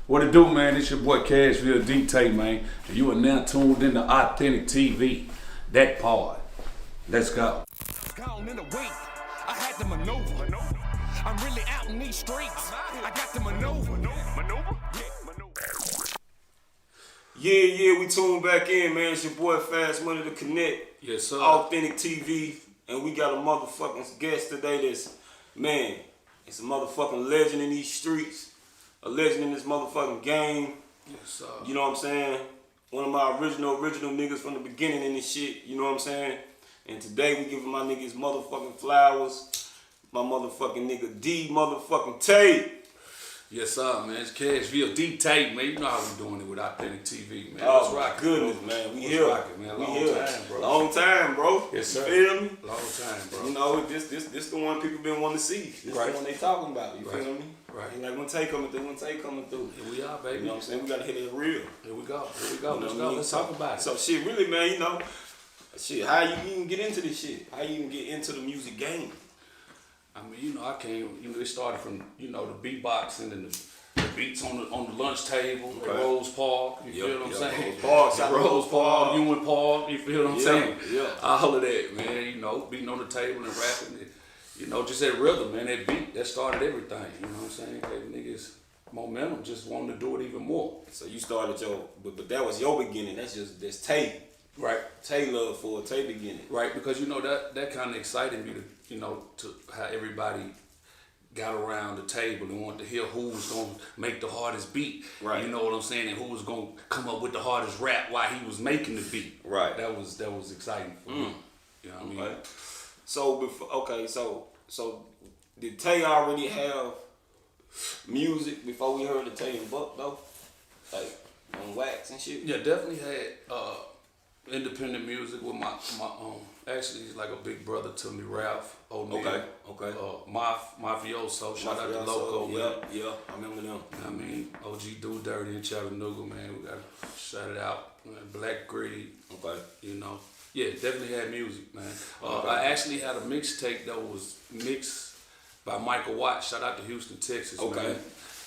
What it do, man? It's your boy Cashville, D-tay, man. And you are now tuned into Authentik TV. That part. Let's go. Gone in the week. I had to maneuver. I'm really out in these streets. I got to maneuver. Yeah, we tuned back in, man. It's your boy Fast Money to Connect. Yes, sir. Authentik TV. And we got a motherfucking guest today that's, man, it's a motherfucking legend in these streets. A legend in this motherfucking game. Yes, sir. You know what I'm saying? One of my original niggas from the beginning in this shit. You know what I'm saying? And today we giving my niggas motherfucking flowers. My motherfucking nigga D-tay. Yes, sir, man. It's Cashville, D-tay, man. You know how we doing it with Authentik TV, man. Oh, Let's rock it, goodness, bro. man. We Let's here. rock it, man. We Long here. time, bro. Long time, bro. Yes, sir. You feel me? Long time, bro. You know, this the one people been wanting to see. This Right. the one they talking about. You Right. feel me? Right. Ain't like when Tay coming through. Here we are, baby. You know what I'm saying? We gotta hit it real. Here we go. You know Let's what I go. mean? Let's talk about it. So shit, really, man, you know, shit, how you even get into this shit? How you even get into the music game? I mean, you know, I came, you know, it started from, you know, the beatboxing and the beats on the lunch table, Okay. at Rose Park, you Yep, feel what I'm yep, saying? Rose Park, shout out to Rose Rose Park, Park. Ewan Park, you feel what I'm Yeah, saying? yeah. All of that, man, you know, beating on the table and rapping, and, you know, just that rhythm, man, that beat, that started everything, you know what I'm saying? That niggas, momentum, just wanting to do it even more. So you started but that was your beginning. That's Tay. Right. Tay love for Tay beginning. Right, because, you know, that kind of excited me to, you know, to how everybody got around the table and wanted to hear who was gonna make the hardest beat. Right. You know what I'm saying? And who was gonna come up with the hardest rap while he was making the beat. Right. That was exciting for me. You know what I mean? Right. So before, so did Tay already have music before we heard the Tay and Buck though? Like on wax and shit? Yeah, definitely had independent music with my actually he's like a big brother to me, Ralph O'Neal. Okay. Mafioso, shout out to Loco, man. Yeah, I remember them. I mean, OG Do Dirty in Chattanooga, man. We gotta shout it out. Man. Black Greed. Okay. You know. Yeah, definitely had music, man. Okay. I actually had a mixtape that was mixed by Michael Watts. Shout out to Houston, Texas, Okay. man.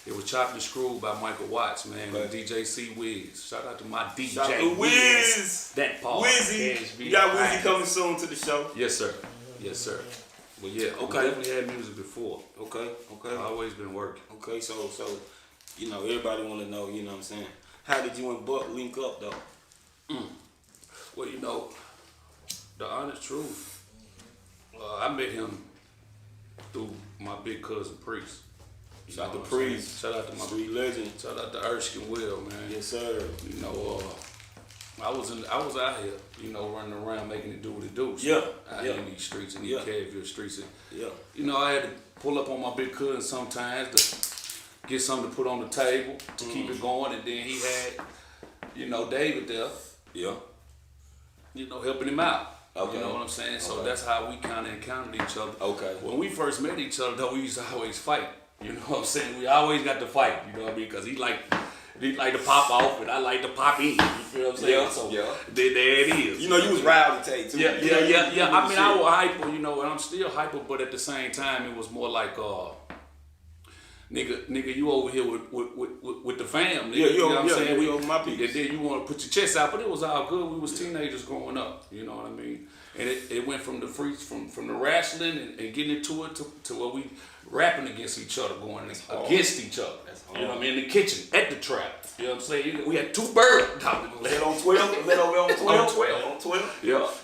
It was chopped and screwed by Michael Watts, man. Okay. With DJ C Wiz. Shout out to my DJ Shout out to Wiz. That part. Wizzy. We got Wizzy coming soon to the show. Yes, sir. Yes, sir. Well, yeah, Okay. I definitely had music before. Okay. I've always been working. Okay, so you know, everybody wanna know, you know what I'm saying? How did you and Buck link up though? Well, you know, the honest truth, I met him through my big cousin Priest. You Shout out know to what I'm saying? Priest. Shout out to my Street legend. Shout out to Erskine Will, man. Yes, sir. You know, I was out here, you know, running around making it do what it do. So Yeah, out yeah. here in these streets, in these Yeah. Cashville streets. And, Yeah. you know, I had to pull up on my big cousin sometimes to get something to put on the table to keep it going. And then he had, you know, David there, Yeah. you know, helping him out. Okay. You know what I'm saying? So Okay. that's how we kind of encountered each other. Okay. When we first met each other, though, we used to always fight. You know what I'm saying? We always got to fight. You know what I mean? Because he like to pop off, and I like to pop in. You feel what I'm saying? Yeah, So yeah. there it is. You know you was rowdy Tay too. Yeah. I mean, I Shit. was hyper, you know, and I'm still hyper, but at the same time, it was more like, nigga, you over here with the fam. Nigga, Yeah, you know what I'm saying? we over my piece. And then you want to put your chest out, but it was all good. We was teenagers growing up, you know what I mean? And it went from the freaks, from the wrestling and getting into it to where we rapping against each other, going against each other. That's You know what I hard. mean? In the kitchen, at the trap. You know what I'm saying? We had two birds talking. Was that on 12? Was that over on 12? On 12. On 12? Yeah. You know what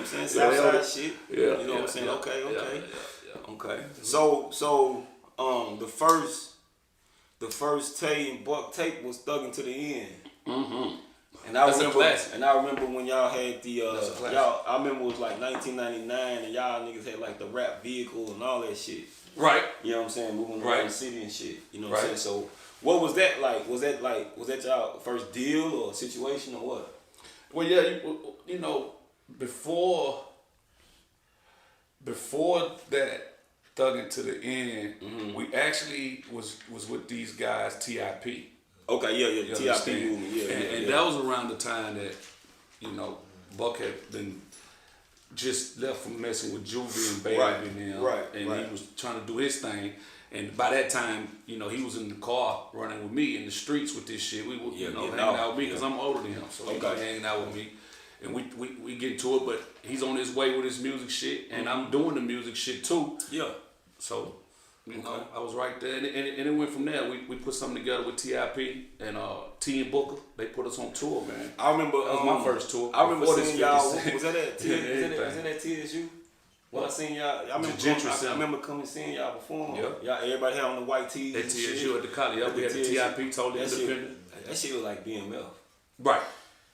I'm saying? Southside shit. Yeah. You know what I'm saying? Yeah. Okay. Yeah. Okay. So the first Tay and Buck tape was Thuggin' to the End. Mm-hmm. And I That's a remember, classic. and I remember when y'all had the That's a classic. I remember it was like 1999, and y'all niggas had like the rap vehicle and all that shit. Right. You know what I'm saying? Moving Right. around the city and shit. You know what I'm Right. saying? So what was that like? Was that y'all first deal or situation or what? Well, yeah, you know, before that Thuggin' to the End, we actually was with these guys, TIP. Okay, yeah, You TIP understand? movement, yeah, And that was around the time that, you know, Buck had been just left from messing with Juvie and Baby Right, and them, right, and right. he was trying to do his thing. And by that time, you know, he was in the car running with me in the streets with this shit. We were, hanging out with me because I'm older than him. So he was hanging out with me. And we get to it, but he's on his way with his music shit. And I'm doing the music shit too. Yeah. So, you know, I was right there. And it went from there. We put something together with TIP and T and Booker. They put us on tour, man. I remember that was my first tour. I remember seeing y'all. Was that at TSU? Well, I seen y'all. I remember coming seeing y'all perform. Yep. Y'all, everybody had on the white tees. At TSU at the college. We had the TIP, totally independent. That shit was like BMF. Right.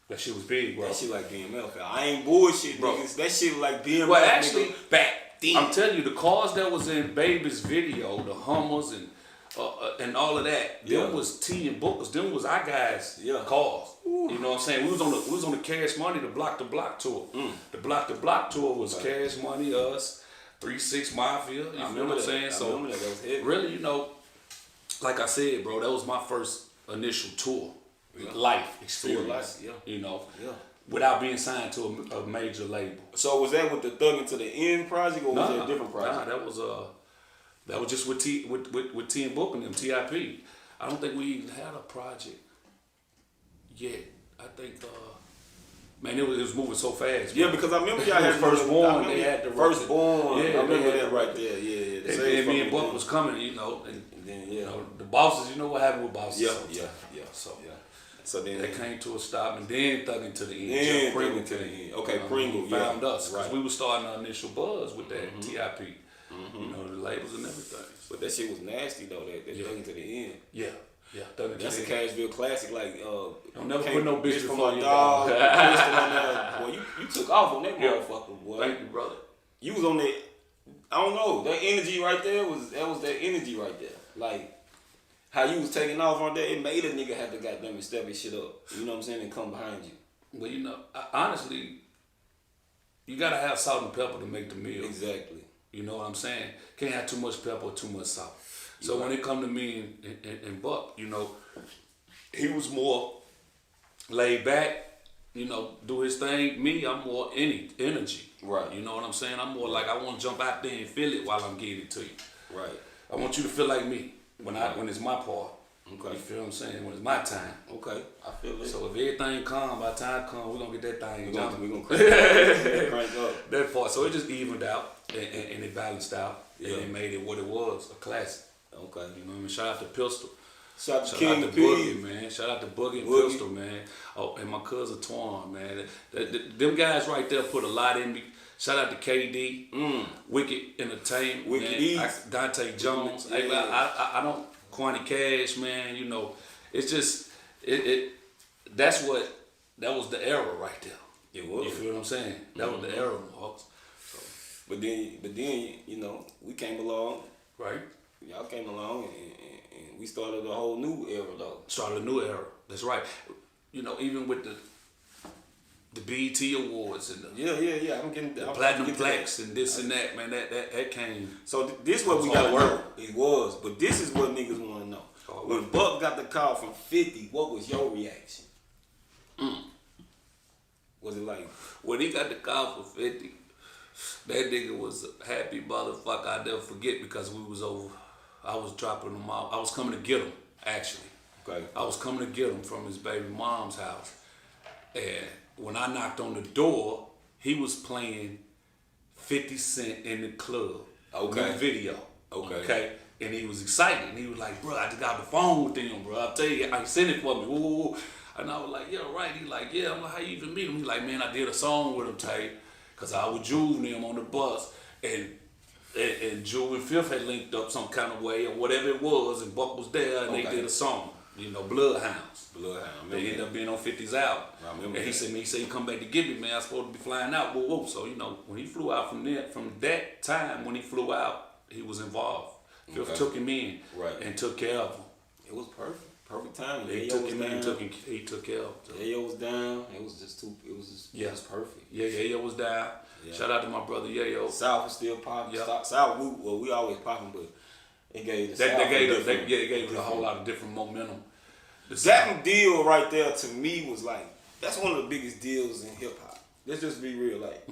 That shit was big, bro. That shit like BMF. I ain't bullshit, bro. Niggas. That shit was like BMF. Well, actually, nigga, back then. I'm telling you, the cars that was in Baby's video, the Hummers and all of that, them was T and Bookers. Them was our guys' cars. Ooh. You know what I'm saying? We was on the Cash Money, the Block to Block tour. The Block to Block tour was Cash Money, us, 3-6 Mafia. You feel what I'm saying? So that was heavy. Really, you know, like I said, bro, that was my first initial tour, life experience. You know, without being signed to a major label. So was that with the Thuggin' to the End project, or was that a different project? Nah, that was just with T and Book and them, TIP. I don't think we even had a project yet. I think, man, it was moving so fast. Yeah, because I remember y'all had Firstborn. They had the Firstborn. Yeah, I remember that right there. Yeah. And me and Buck was coming, you know, and then you know the bosses. You know what happened with bosses? Yeah. So then they came to a stop, and then Thuggin' to the End. Then Pringle to the End. Okay, Pringle found us because we were starting our initial buzz with that TIP. You know, the labels and everything. But that shit was nasty though. That Thuggin' to the End. Yeah. That's a Cashville classic. Like, don't never put no bitch for before my you dog. Boy, you took off on that motherfucker, boy. Thank you, brother. You was on that. I don't know. That energy right there was that energy right there. Like how you was taking off on that, it made a nigga have to goddamn step his shit up. You know what I'm saying? And come behind you. Well, you know, honestly, you gotta have salt and pepper to make the meal. Exactly. You know what I'm saying? Can't have too much pepper or too much salt. So when it come to me and Buck, you know, he was more laid back, you know, do his thing. Me, I'm more energy. Right. You know what I'm saying? I'm more like I want to jump out there and feel it while I'm getting it to you. Right. I want you to feel like me when it's my part. Okay. You feel what I'm saying? When it's my time. Okay. I feel it. So if everything come, by the time come, we're going to get that thing jumping. We're going to crank up. That part. So it just evened out and it balanced out. And it made it what it was, a classic. Okay. You know what I mean? Shout out to Pistol. Shout out to King the Boogie, man. Shout out to Boogie and Pistol, man. Oh, and my cousin Twan, man. Them guys right there put a lot in me. Shout out to KD, Wicked Entertainment, D-tay Jones. I don't Quantity Cash, man. You know, it's just that was the era right there. It was. You feel what I'm saying? That was the era, Hawks. So. But then, you know, we came along. Right. Y'all came along and we started a whole new era though. Started a new era. That's right. You know, even with the BET Awards and I'm getting the Platinum Plaques and this and that, man. That came. So this is what we gotta know. It was, but this is what niggas want to know. When Buck got the call from 50, what was your reaction? Was it like when he got the call from 50? That nigga was a happy motherfucker. I'll never forget because we was over. I was dropping him out. I was coming to get him, actually. Okay. I was coming to get him from his baby mom's house. And when I knocked on the door, he was playing 50 Cent in the club. Okay. New video. Okay. And he was excited. And he was like, bro, I just got the phone with him, bro. I'll tell you, I sent it for me. Ooh. And I was like, yeah, right. He like, yeah. I'm like, how you even meet him? He like, man, I did a song with him, Tay. Because I was Juve and him on the bus. And Juve and Fifth had linked up some kind of way or whatever it was. And Buck was there and they did a song. You know, Bloodhounds. They ended up being on 50's album. And he said, he come back to get me, man. I was supposed to be flying out. Whoa, whoa. So, you know, when he flew out from that time when he flew out, he was involved. Fifth took him in and took care of him. It was perfect. Perfect timing. He took him in, he took care of him. Yayo was down. It was perfect. Yeah, Yayo was down. Yeah. Shout out to my brother Yayo. South was still popping. Yeah. South, we always popping, but it gave the it gave it a whole lot of different momentum. That deal right there to me was like, that's one of the biggest deals in hip hop. Let's just be real, like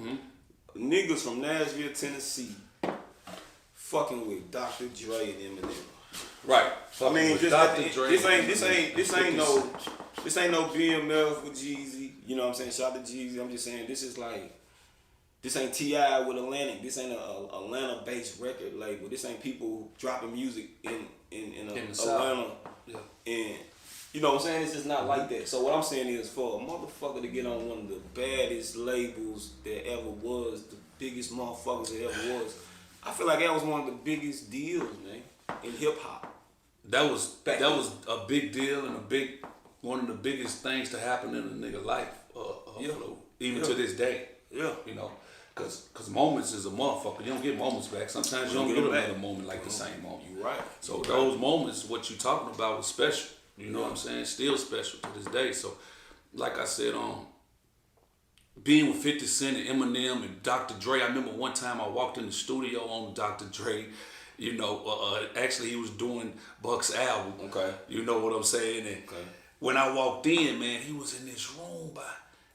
niggas from Nashville, Tennessee, fucking with Dr. Dre and Eminem. Right. I mean, just Dr. Dre. this ain't no BMF with Jeezy. You know what I'm saying? Shout out to Jeezy. I'm just saying this ain't T.I. with Atlantic. This ain't a Atlanta-based record label. This ain't people dropping music in Atlanta. Yeah. And you know what I'm saying? It's just not like that. So what I'm saying is for a motherfucker to get on one of the baddest labels that ever was, the biggest motherfuckers that ever was, I feel like that was one of the biggest deals, man, in hip hop. That was a big deal and one of the biggest things to happen in a nigga life. Even to this day. Yeah. You know, cause moments is a motherfucker. You don't get moments back. Sometimes you don't get another moment like the same moment. You right. So those moments, what you talking about was special. You know what I'm saying? Still special to this day. So, like I said, being with 50 Cent and Eminem and Dr. Dre, I remember one time I walked in the studio on Dr. Dre. You know, actually he was doing Buck's album. Okay. You know what I'm saying? And when I walked in, man, he was in this room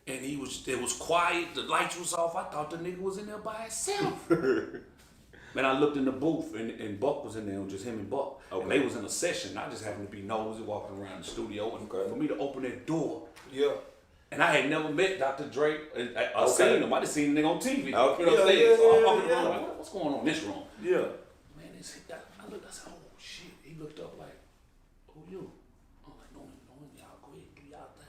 and it was quiet, the lights was off. I thought the nigga was in there by himself. Man, I looked in the booth and Buck was in there, just him and Buck. Okay. And they was in a session. I just happened to be nosy walking around the studio. And for me to open that door. Yeah. And I had never met Dr. Dre. I seen him. I just seen the nigga on TV. You know what I'm saying? So I'm walking around like, what's going on in this room? Yeah. Man, I looked, I said, oh shit. He looked up like, who you? I'm like, no, y'all go ahead, do y'all thing.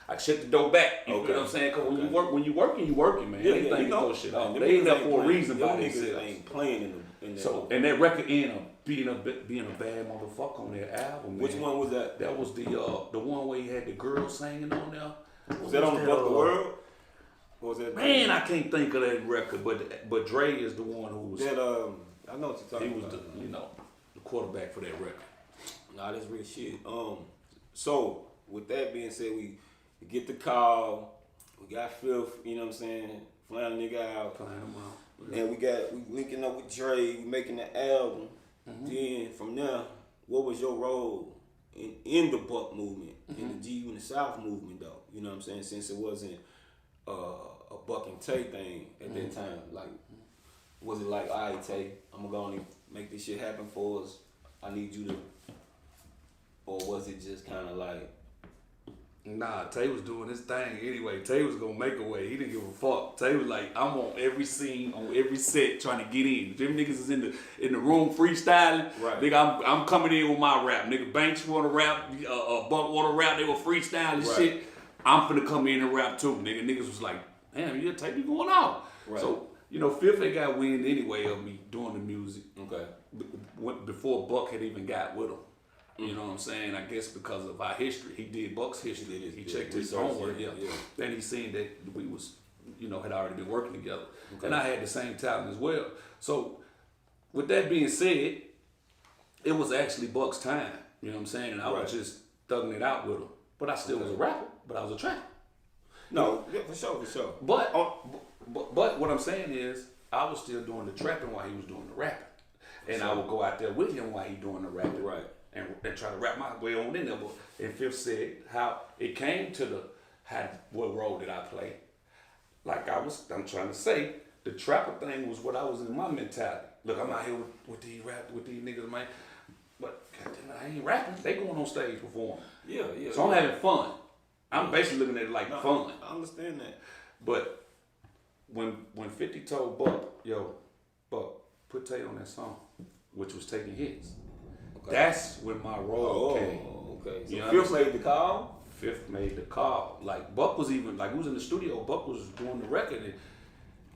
I checked the door back. You know what I'm saying? Cause when you working, man. Anything you throw shit off. They ain't there for a reason by themselves. Ain't playing in so, and that record ended up being a bad motherfucker on their album. Which one was that? That was the one where he had the girl singing on there. Was that on the Buck the World? Or was that? Man, I can't think of that record, but Dre is the one who was. That I know what you're talking about. He was the quarterback for that record. Nah, that's real shit. So with that being said, we get the call. We got Fifth. You know what I'm saying? Flying a nigga out. Flying him out. And we linking up with Dre, we making the album. Then from there, what was your role in the Buck movement, in the G in the South movement though? You know what I'm saying? Since it wasn't a Buck and Tay thing at that time, like was it like, all right, Tay, I'm gonna go and make this shit happen for us. I need you to, or was it just kind of like? Nah, Tay was doing his thing anyway. Tay was gonna make a way. He didn't give a fuck. Tay was like, I'm on every scene, on every set, trying to get in. If them niggas is in the room freestyling, right. Nigga, I'm coming in with my rap. Nigga, Banks wanna rap, Buck wanna rap. They were freestyling shit. I'm finna come in and rap too. Niggas was like, damn, you Tay, you going out. Right. So Fifth had got wind anyway of me doing the music. Okay. Before Buck had even got with him. You know what I'm saying? I guess because of our history. He did Buck's history. He checked his homework. Yeah. Then he seen that we was, had already been working together. Okay. And I had the same talent as well. So with that being said, it was actually Buck's time. You know what I'm saying? And I was just thugging it out with him. But I still was a rapper, but I was a trapper. No, yeah, for sure. But what I'm saying is, I was still doing the trapping while he was doing the rapping. And I would go out there with him while he doing the rapping. Right. And try to rap my way on in there. But and Fifth said how it came to what role did I play? Like I'm trying to say, the trapper thing was what I was in my mentality. Look, I'm out here with these niggas, man. But goddamn, I ain't rapping. They going on stage performing. Yeah. So I'm having fun. I'm basically looking at it like fun. I understand that. But when 50 told Buck, yo, Buck, put Tay on that song, which was taking hits. That's when my role came. Okay. So Fifth made the call? Fifth made the call. Like Buck was even, like we was in the studio, Buck was doing the record and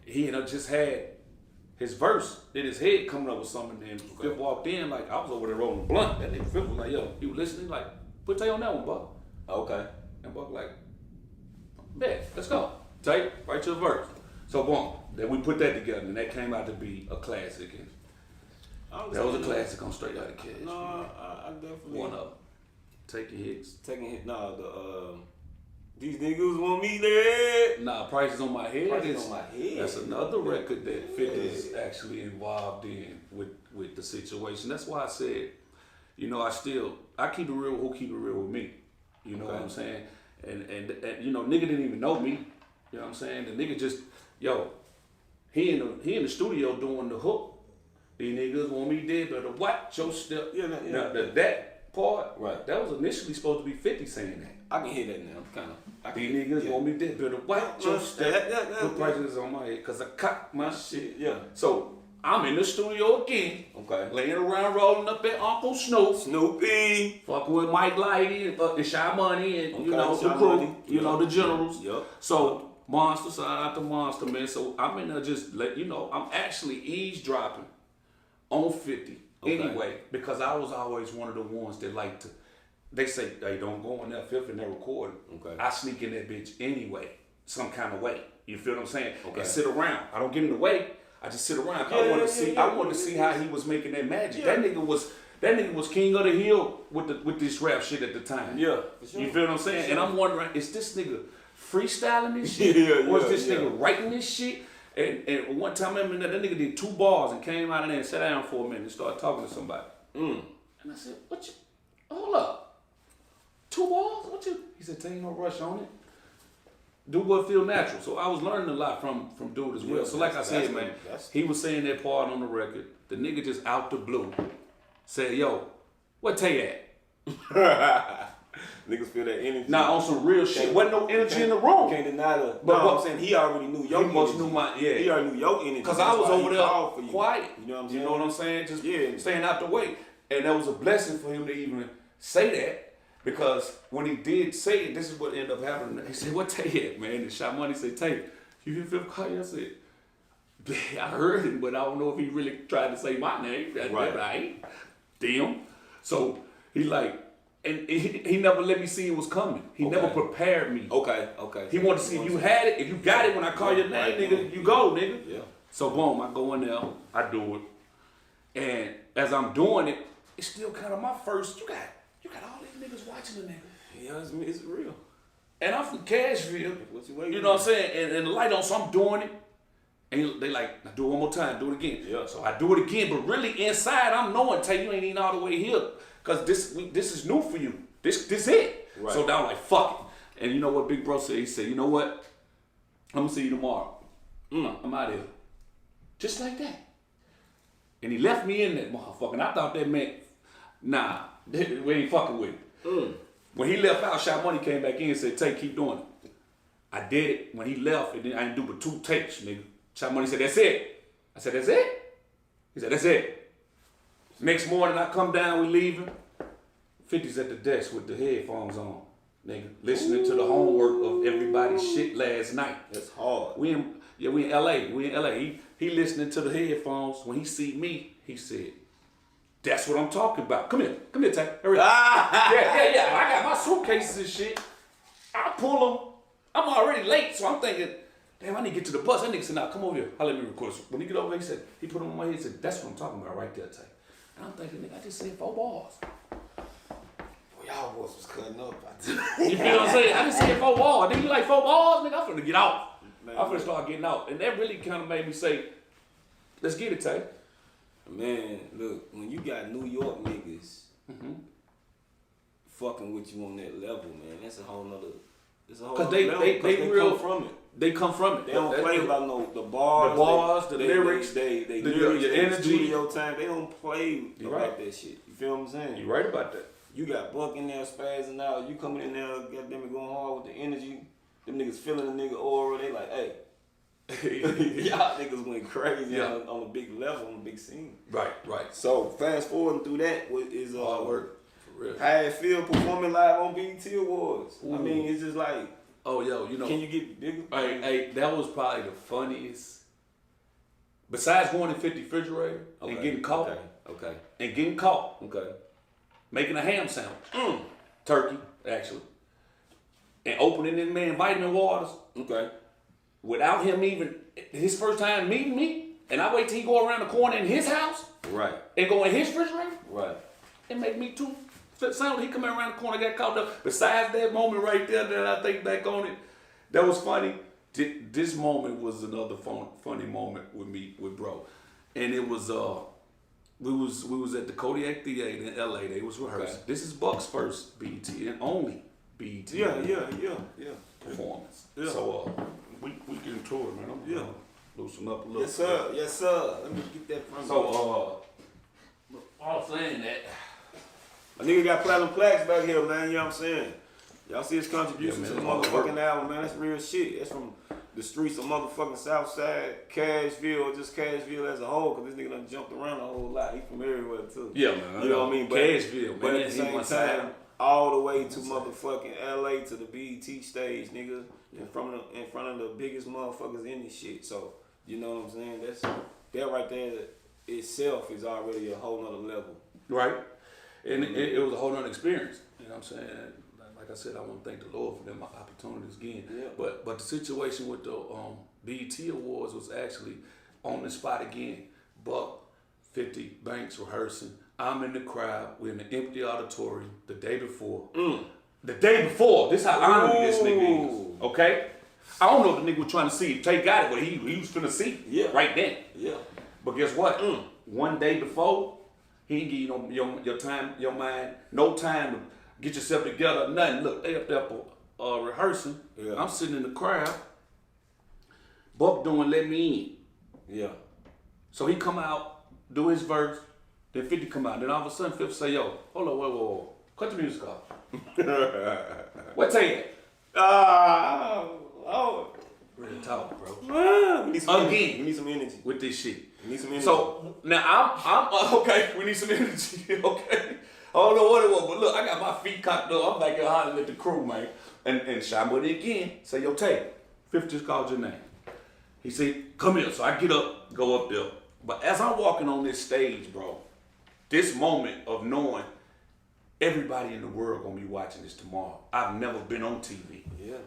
he just had his verse in his head coming up with something and Fifth walked in like I was over there rolling blunt. That nigga Fifth was like, yo, he was listening like, put Tay on that one, Buck. Okay. And Buck like, bet, let's go. Tay, write your verse. So boom. Then we put that together and that came out to be a classic. And that was a classic on Straight Outta Cash. No, I definitely. One of them. Taking hits. Nah, these niggas want me there. Nah, Prices on My Head. Prices on My Head. That's another record that 50 is actually involved in with the situation. That's why I said, I keep it real with who keep it real with me. You know what I'm saying? And nigga didn't even know me. You know what I'm saying? The nigga just, he in the studio doing the hook. These niggas want me dead, better watch your step. Yeah. Now, that part, Right. that was initially supposed to be 50 saying that. I can hear that now, kind of. These niggas want me dead, better watch your step. Put prejudice on my head, cause I cock my shit. Yeah. So, I'm in the studio again. Okay. Laying around rolling up at Uncle Snoop. Snoopy. Fucking with Mike Lighty and fucking Shy Money and, you Okay, know, the Shy crew. Money. You know, the generals. Yup. So, Monster, shout out to Monster, man. So, I'm in there just let you know, I'm actually eavesdropping on 50 anyway, because I was always one of the ones that like to, they say, hey, don't go in that fifth and they're recording. Okay. I sneak in that bitch anyway, some kind of way. You feel what I'm saying? Okay. And sit around. I don't get in the way. I just sit around. I wanted to see. I wanted to see how he was making that magic. Yeah. That nigga was king of the hill with this rap shit at the time. Yeah, for sure. You feel what I'm saying? For And sure. I'm wondering, is this nigga freestyling this shit, or is this nigga writing this shit? And one time I remember that nigga did 2 bars and came out of there and sat down for a minute and started talking to somebody. And I said, what you? Hold up. 2 bars? What you? He said, take no rush on it. Do what feel natural. So I was learning a lot from dude as well. Yeah, so like I said, that's man, that's- he was saying that part on the record. The nigga just out the blue said, yo, what Tay at? Niggas feel that energy. Now on some real shit. Wasn't no energy in the room. Can't deny the. But I'm saying he already knew your He must energy. knew my, yeah. He already knew your energy. Because That's I was why he over called for there you. quiet. You know what I'm saying? You know what I'm saying? Just Yeah. staying out the way. And that was a blessing for him to even say that. Because when he did say it, this is what ended up happening. He said, what Tay at, man? And Shy Money said, Tay, you hear Fifth call you? I said, I heard him, but I don't know if he really tried to say my name. Right. Damn. So he like, and he never let me see it was coming. He never prepared me. Okay. He wanted to see if you had it. If you got it when I call your name, nigga, you go, nigga. Yeah. So boom, I go in there, I do it. And as I'm doing it, it's still kind of my first, you got all these niggas watching the nigga. Yeah, it's real. And I'm from Cashville. What you waiting You know what I'm for? saying? And the light on, so I'm doing it. And they like, now do it one more time, do it again. Yeah. So I do it again, but really inside, I'm knowing, Tay, you ain't even all the way here. Cause this is new for you. This it. Right. So now I'm like, fuck it. And you know what Big Bro said? He said, you know what? I'm gonna see you tomorrow. I'm out of here. Just like that. And he left me in that motherfucker. And I thought that meant, nah, we ain't fucking with it. When he left out, Shy Money came back in and said, Tay, keep doing it. I did it. When he left, and then I didn't do but 2 takes, nigga. Shy Money said, that's it. I said, that's it? He said, that's it. Next morning, I come down, we leaving. 50's at the desk with the headphones on, nigga. Listening to the homework of everybody's shit last night. That's hard. We in LA. He listening to the headphones. When he see me, he said, that's what I'm talking about. Come here, Tay. Hurry up. Yeah. I got my suitcases and shit. I pull them. I'm already late, so I'm thinking, damn, I need to get to the bus. That nigga said, nah, come over here. I'll let me record this. When he get over there, he said, he put them on my head and said, that's what I'm talking about right there, Tay. And I'm thinking, nigga, I just said 4 bars. Boy, y'all boys was cutting up. You feel what I'm saying? I just said 4 bars. Nigga, you like 4 bars? Nigga, I'm finna get out. Man, I'm finna start getting out. And that really kind of made me say, let's get it, Tay. Man, look, when you got New York niggas fucking with you on that level, man, that's a whole nother. It's a whole Cause nother they level, 'cause they real come from it. They come from it. They don't play about the bars, the lyrics, they the lyrics, your the energy. studio time. They don't play You're about right. that shit. You feel what I'm saying? You're right about that. You got Buck in there spazzing out. You coming in there, goddamn it, going hard with the energy. Them niggas feeling the nigga aura. They like, hey, y'all niggas went crazy on a big level, on a big scene. Right. So fast forwarding through that is Hard work. For real. how it feel performing live on BET Awards. Ooh. I mean, it's just like, Oh, yo, you know. can you get bigger? Hey, that was probably the funniest. Besides going in 50 refrigerator and getting caught. Okay. And getting caught. Okay. Making a ham sandwich. Turkey, actually. And opening this man vitamin waters. Okay. Without him even, his first time meeting me. And I wait till he go around the corner in his house. Right. And go in his refrigerator. Right. And make me 2 sandwiches. He come around the corner, got caught up. Besides that moment right there that I think back on it, that was funny. This moment was another funny moment with me, with bro. And it was, we was at the Kodiak Theater in LA. They was rehearsing. Okay. This is Buck's first BET and only BET Yeah. performance. Yeah. So we get into it, man. Loosen up a little. Yes, sir. Yes, sir. Let me get that from you. So, all saying that. A nigga got platinum plaques back here, man. You know what I'm saying? Y'all see his contribution Yeah, to the man, motherfucking album, man. That's real shit. That's from the streets of motherfucking Southside, Cashville, or just Cashville as a whole, because this nigga done jumped around a whole lot. He from everywhere, too. Yeah, man. You know what I mean? But, Cashville, man. But at the same time, all the way to motherfucking LA to the BET stage, nigga, in front of the biggest motherfuckers in this shit. So, you know what I'm saying? That right there itself is already a whole nother level. Right. And it was a whole nother experience. You know what I'm saying? Like I said, I want to thank the Lord for them opportunities again. Yeah. But the situation with the BET Awards was actually on the spot again. Buck, 50, Banks rehearsing. I'm in the crowd. We're in the empty auditorium the day before. The day before. This how honored this nigga is. Okay? I don't know if the nigga was trying to see if Tay got it, but he was finna see right then. Yeah. But guess what? One day before, he didn't give you your time, your mind, no time to get yourself together, nothing. Look, they up there rehearsing. Yeah. I'm sitting in the crowd. Buck doing Let Me In. Yeah. So he come out, do his verse, then 50 come out. Then all of a sudden 50 say, yo, hold on, whoa. Cut the music off. What Tay at? Real talk, bro. We need some energy. We need some energy. With this shit. We need some energy. So, now I'm okay, we need some energy, okay? I don't know what it was, but look, I got my feet cocked up. I'm back here hollering at the crew, man. And Shambuddy again, say, yo, Tay, 50 just called your name. He said, come here. So I get up, go up there. But as I'm walking on this stage, bro, this moment of knowing everybody in the world gonna be watching this tomorrow. I've never been on TV. Yeah.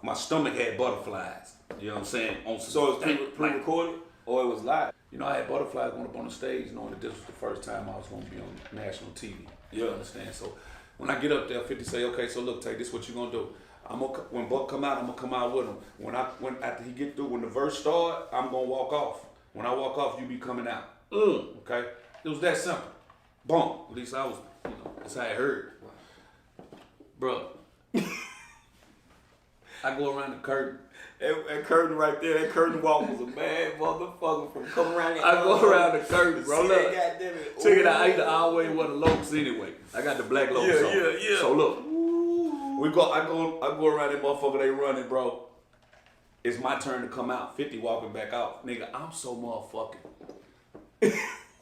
My stomach had butterflies. You know what I'm saying? So it was pre-recorded or it was live? You know, I had butterflies going up on the stage knowing that this was the first time I was going to be on national TV. You understand? So when I get up there, 50 say, okay, so look, Tay, this is what you going to do. When Buck come out, I'm going to come out with him. After he get through, when the verse start, I'm going to walk off. When I walk off, you be coming out. Okay? It was that simple. Boom. At least I was, that's how I heard. Bro. I go around the curtain. That curtain right there, that curtain walk was a bad motherfucker from coming around there. I go around the curtain, bro. Look, check it out. I always wear the Lokes anyway. I got the black Lokes on. Yeah. So look, I go around that motherfucker. They running, bro. It's my turn to come out. 50 walking back out, nigga. I'm so motherfucking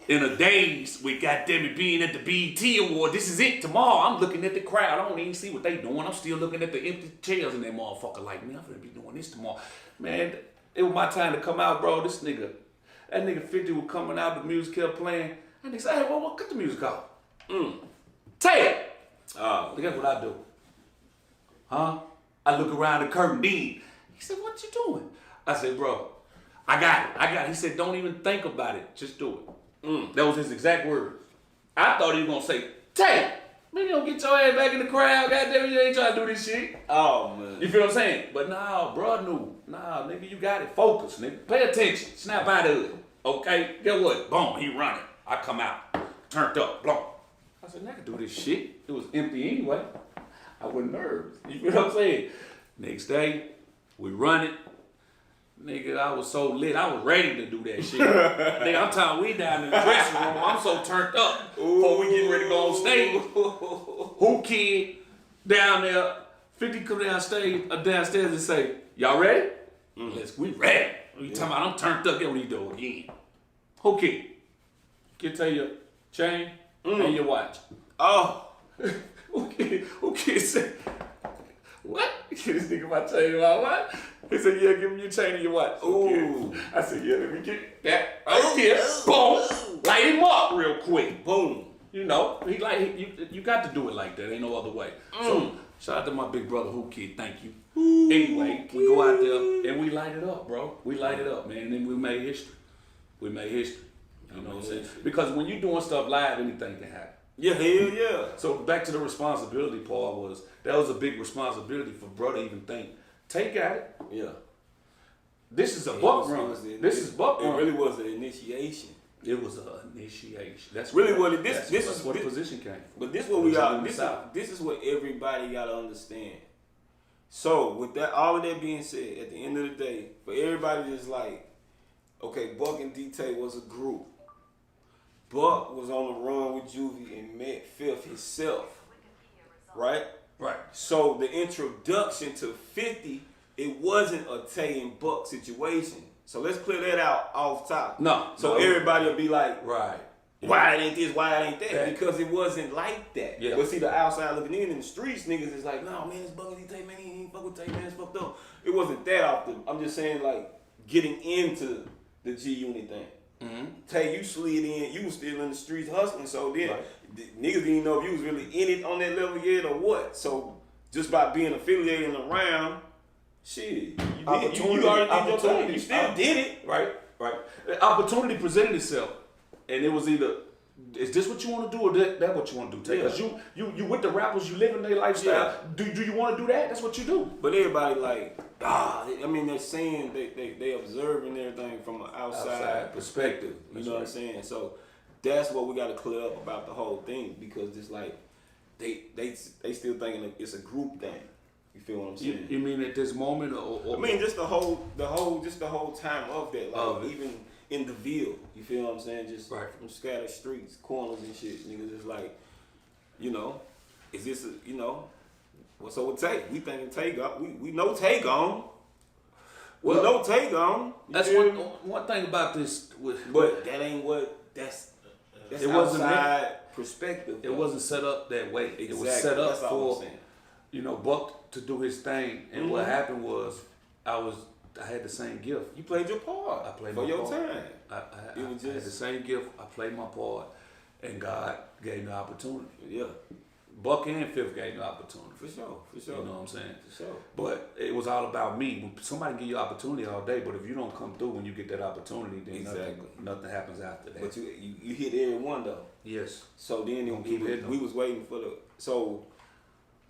in a daze with goddamn it being at the BET Award. This is it. Tomorrow I'm looking at the crowd. I don't even see what they doing. I'm still looking at the empty chairs in that motherfucker like, man, I'm gonna be doing this tomorrow. Man, it was my time to come out, bro. That nigga 50 was coming out, the music kept playing. And they said, hey, well, cut the music off. Tay it. Guess what I do? Huh? I look around the curtain, then. He said, what you doing? I said, bro, I got it. He said, don't even think about it. Just do it. That was his exact words. I thought he was gonna say, Tay, man, you don't get your ass back in the crowd. Goddamn, you ain't trying to do this shit. Oh, man. You feel what I'm saying? But nah, bro, no. Nah, nigga, you got it. Focus, nigga. Pay attention. Snap out of it. Okay? Get what? Boom, he running. I come out. Turned up. Blum. I said, nigga, do this shit. It was empty anyway. I wasn't nervous. You feel what I'm saying? Next day, we run it. Nigga, I was so lit. I was ready to do that shit. Nigga, I'm telling we down in the dressing room. I'm so turned up before we get ready to go on stage. Who kid down there, 50 come downstairs and say, y'all ready? We ready. What you talking about? I'm turned up. Get what you do again. Who kid? Can tell your chain and your watch. Oh. Who kid say, what? This nigga my chain and my watch? He said, yeah, give me your chain and your watch. Ooh. I said, yeah, let me get that right here. Boom. Light him up real quick. Boom. You know, you got to do it like that. Ain't no other way. So shout out to my big brother, Who Kid. Thank you. Anyway, we go out there and we light it up, bro. We light it up, man. And then we made history. You know what I'm saying? Because when you doing stuff live, anything can happen. Yeah, hell yeah. So back to the responsibility part that was a big responsibility for bro to even think. Tay got it. Yeah. This is a Buck run. This is Buck run. It really was an initiation. It was an initiation. That's really what it is. This is what the position came from. But this is what we got. This is what everybody gotta understand. So with that, all of that being said, at the end of the day, for everybody that's like, okay, Buck and D-tay was a group. Buck was on the run with Juvie and met Fifth himself, right? Right. So the introduction to 50, it wasn't a Tay and Buck situation. So let's clear that out off top. No. So everybody will be like, right. why it ain't this, why it ain't that? Yeah. Because it wasn't like that. Yeah. But see, the outside looking in the streets, niggas is like, no, man, it's Buck and D-tay, man, he ain't fuck with Tay, man, it's fucked up. It wasn't that often. I'm just saying, like, getting into the G-Unit thing. Mm-hmm. Tay, you slid in, you was still in the streets hustling, so then Right. niggas didn't know if you was really in it on that level yet or what. So just by being affiliated and around, shit, you already did your thing. You still did it. Right. The opportunity presented itself, and it was either, is this what you want to do or that what you want to do? Tay? Because you with the rappers, you living their lifestyle. Do you want to do that? That's what you do. But everybody like, I mean, they're saying they observing everything from an outside perspective. You know what I'm saying? So that's what we got to clear up about the whole thing, because it's like they still thinking it's a group thing. You feel what I'm saying? You mean at this moment, or I mean just the whole time of that, like even in the Ville. You feel what I'm saying? Just from scattered streets, corners and shit. Niggas just like, you know, is this what's up with Tay? We thinking Tay gone. We know Tay gone. Well, we know Tay gone. That's one thing about this. But that ain't what. That's it wasn't outside perspective. It wasn't set up that way. Exactly. It was set up that's all I'm for saying. Buck to do his thing. And what happened was I had the same gift. You played your part. I played for my your part. time. I had the same gift. I played my part, and God gave me the opportunity. Yeah. Buck and Fifth gave me the opportunity. For sure. You know what I'm saying? For sure. But it was all about me. When somebody give you opportunity all day, but if you don't come through when you get that opportunity, then nothing happens after that. But you hit every one though. Yes. So then we was waiting for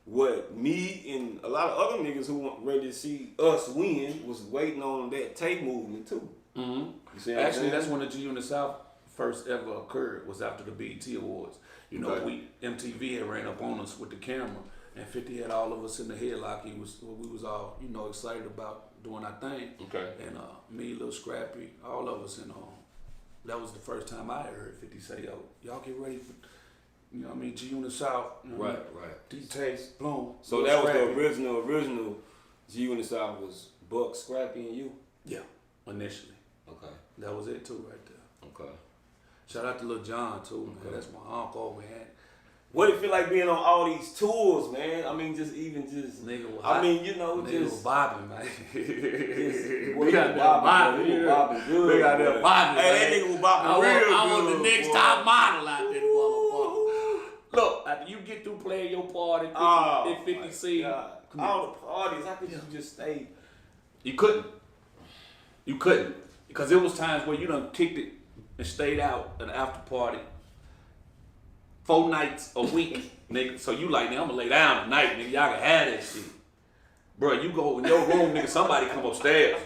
what me and a lot of other niggas who want ready to see us win was waiting on that Tay movement too. Mm-hmm. You see Actually, that's when the G Unit South first ever occurred, was after the BET Awards. MTV had ran up on us with the camera, and 50 had all of us in the headlock. We was all excited about doing our thing. Okay. And me, Lil Scrappy, all of us, and that was the first time I heard 50 say, "Yo, y'all get ready for." G Unit South. Right. D-tay, boom. So that was the original G Unit South was Buck, Scrappy, and you? Yeah, initially. Okay. That was it too right there. Okay. Shout out to Lil John too, man. That's my uncle, man. What it feel like being on all these tours, man? I mean, just nigga was nigga was bobbing, man. We got there bobbing. Good. We got there bobbing. Hey, that nigga was bobbing real good. I want the next top model out there, motherfucker. Look, after you get through playing your part at 50 C, all the parties, how could you just stay? You couldn't. Because there was times where you done kicked it and stayed out at an after party 4 nights a week, nigga. So you like, nigga, I'm gonna lay down tonight, nigga. Y'all can have that shit. Bro, you go in your room, nigga, somebody come upstairs.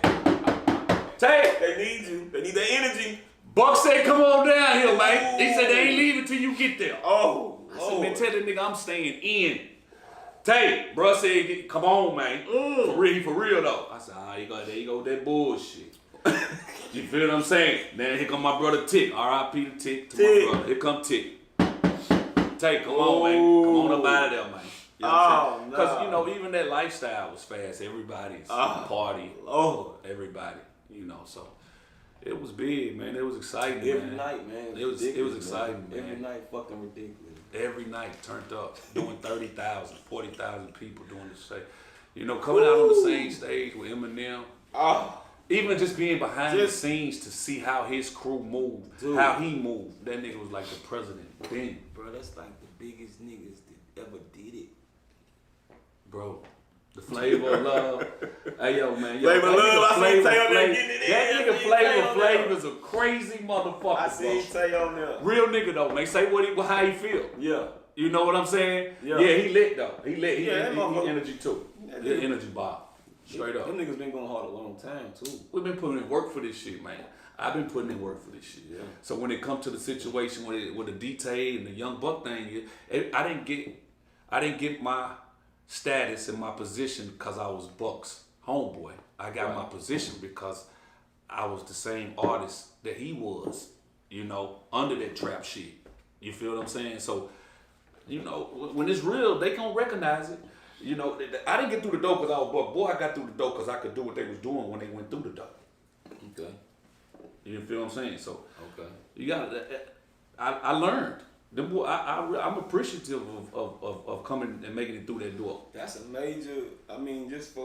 Tay, they need you. They need that energy. Buck said, come on down here, man. He said they ain't leaving till you get there. I said, man, tell that nigga I'm staying in. Tay, bro said, come on, man. For real though. I said, there you go with that bullshit. You feel what I'm saying? Then here come my brother Tick. R.I.P. to Tick. To my brother. Here come Tick. Tay, come on, man. Come on up out of there, man. You know because even that lifestyle was fast. Everybody's party. Everybody. So it was big, man. It was exciting. Every night, man. It was exciting, man. Every night, fucking ridiculous. Every night turned up, doing 30,000, 40,000 people doing the same. Coming out on the same stage with Eminem. Even just being behind the scenes to see how his crew moved, how he moved. That nigga was like the president. Then, bro, that's like the biggest niggas that ever did it. Bro, the Flavor of Love. Hey, yo, man. Flavor of Love, I seen Tay on there getting it in. That nigga Flavor's a crazy motherfucker, I seen Tay on there. Real nigga, though, man. Say how he feel. Yeah. You know what I'm saying? Yeah, he lit, though. He lit. He energy, too. The energy bar. Straight up. Them niggas been going hard a long time, too. We've been putting in work for this shit, man. I've been putting in work for this shit. Yeah. So when it comes to the situation with the D-tay and the Young Buck thing, I didn't get my status and my position because I was Buck's homeboy. I got my position because I was the same artist that he was, you know, under that trap shit. You feel what I'm saying? So, you know, when it's real, they gonna recognize it. You know, I didn't get through the door because I was Buck. Boy, I got through the door because I could do what they was doing when they went through the door. Okay. You feel what I'm saying? So, Okay. you got. I learned. The boy, I'm appreciative of coming and making it through that door. That's a major. I mean, just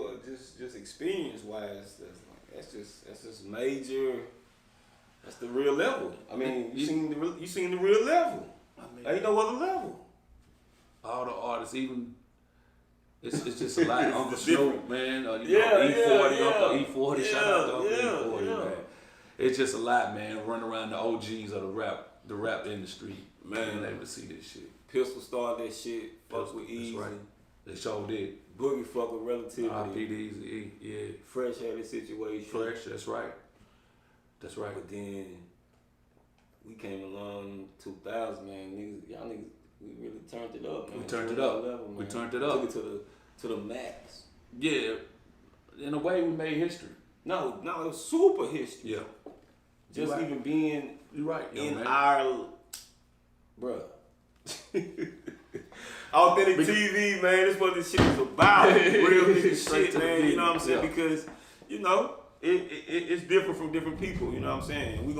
experience wise, that's just major. That's the real level. I mean, you seen the real level. I mean, ain't no other level. All the artists, even it's just a lot. Uncle Snoop, man. You know, E40, Uncle E40. Shout out to Uncle E40, man. It's just a lot, man. Running around the OGs of the rap industry. Man, able to see this shit. Pistol started that shit. Fuck with Easy. Right. They sure did. Boogie fuck with Relativity. RPDs, yeah. Fresh had a situation. Fresh, that's right. That's right. But then we came along 2000, man. Y'all niggas, we really turned it up, man. We turned it up. Level, man. We turned it up. Took it to the max. Yeah. In a way, we made history. No, it was super history. Yeah. Just right. Even being in man. our, bruh. Authentic TV, man. This what this shit is about. Real nigga shit, man. You know what I'm saying? Yeah. Because, you know, it's different from different people. You know what I'm saying? We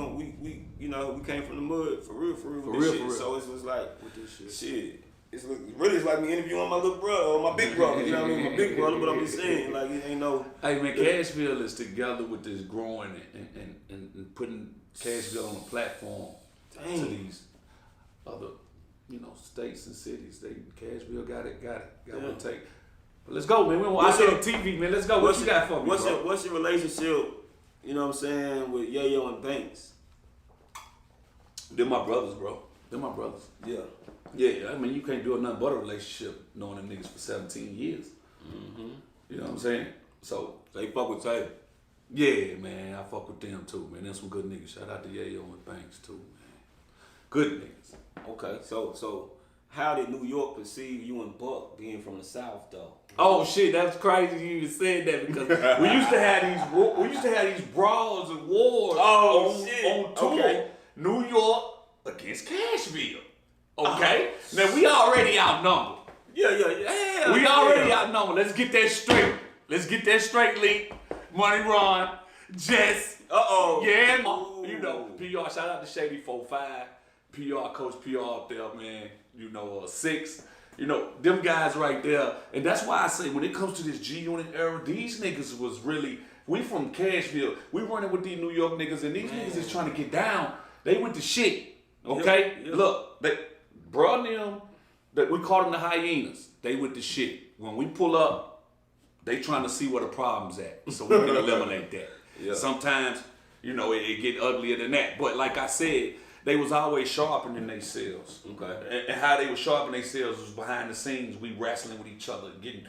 you know, we came from the mud for real with this shit. So it was like with this shit. It's like me interviewing my little brother or my big brother. You know what I mean? My big brother, but I'm just saying, like, it ain't no. Hey man, Cashville is together with this growing and putting Cashville on a platform to these other, you know, states and cities. Cashville got what it take. But let's go, man. We don't watch TV, man. Let's go. What you got for me, bro? What's your relationship, you know what I'm saying, with Yayo and Banks? They're my brothers, bro. They're my brothers. Yeah. Yeah, I mean, you can't do nothing but a relationship knowing them niggas for 17 years. Mm-hmm. You know what I'm saying? So they fuck with Tay. Yeah, man, I fuck with them too, man. They're some good niggas. Shout out to Yayo and Banks too, man. Good niggas. Okay, so how did New York perceive you and Buck being from the South though? Oh shit, that's crazy you even said that because we used to have these brawls and wars on tour. Okay. New York against Cashville. Okay? Now we already outnumbered. Yeah. We already outnumbered. Let's get that straight, Lee. Money Ron, Jess. Yeah, you know, PR. Shout out to Shady 45. PR, Coach PR up there, man. You know, 6. You know, them guys right there. And that's why I say when it comes to this G-Unit era, these niggas was really, we from Cashville. We running with these New York niggas, and these niggas is trying to get down. They with the shit. Okay? Yep. Look, bro, them, that we call them the hyenas. They with the shit. When we pull up, they trying to see where the problem's at. So we can eliminate that. Yeah. Sometimes, you know, it get uglier than that. But like I said, they was always sharpening themselves. Okay. And how they were sharpening themselves was behind the scenes. We wrestling with each other, getting,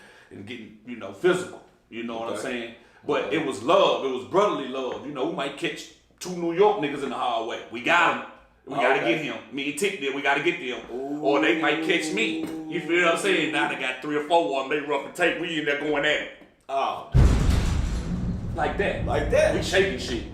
you know, physical. You know what I'm saying? But it was love. It was brotherly love. You know, we might catch 2 New York niggas in the hallway. We got him. We gotta get him. Me and Tick there, we gotta get them. Ooh. Or they might catch me. You feel what I'm saying? Now they got 3 or 4 of them. They rough and tape. We in there going at it. Oh. Like that. We shaking shit.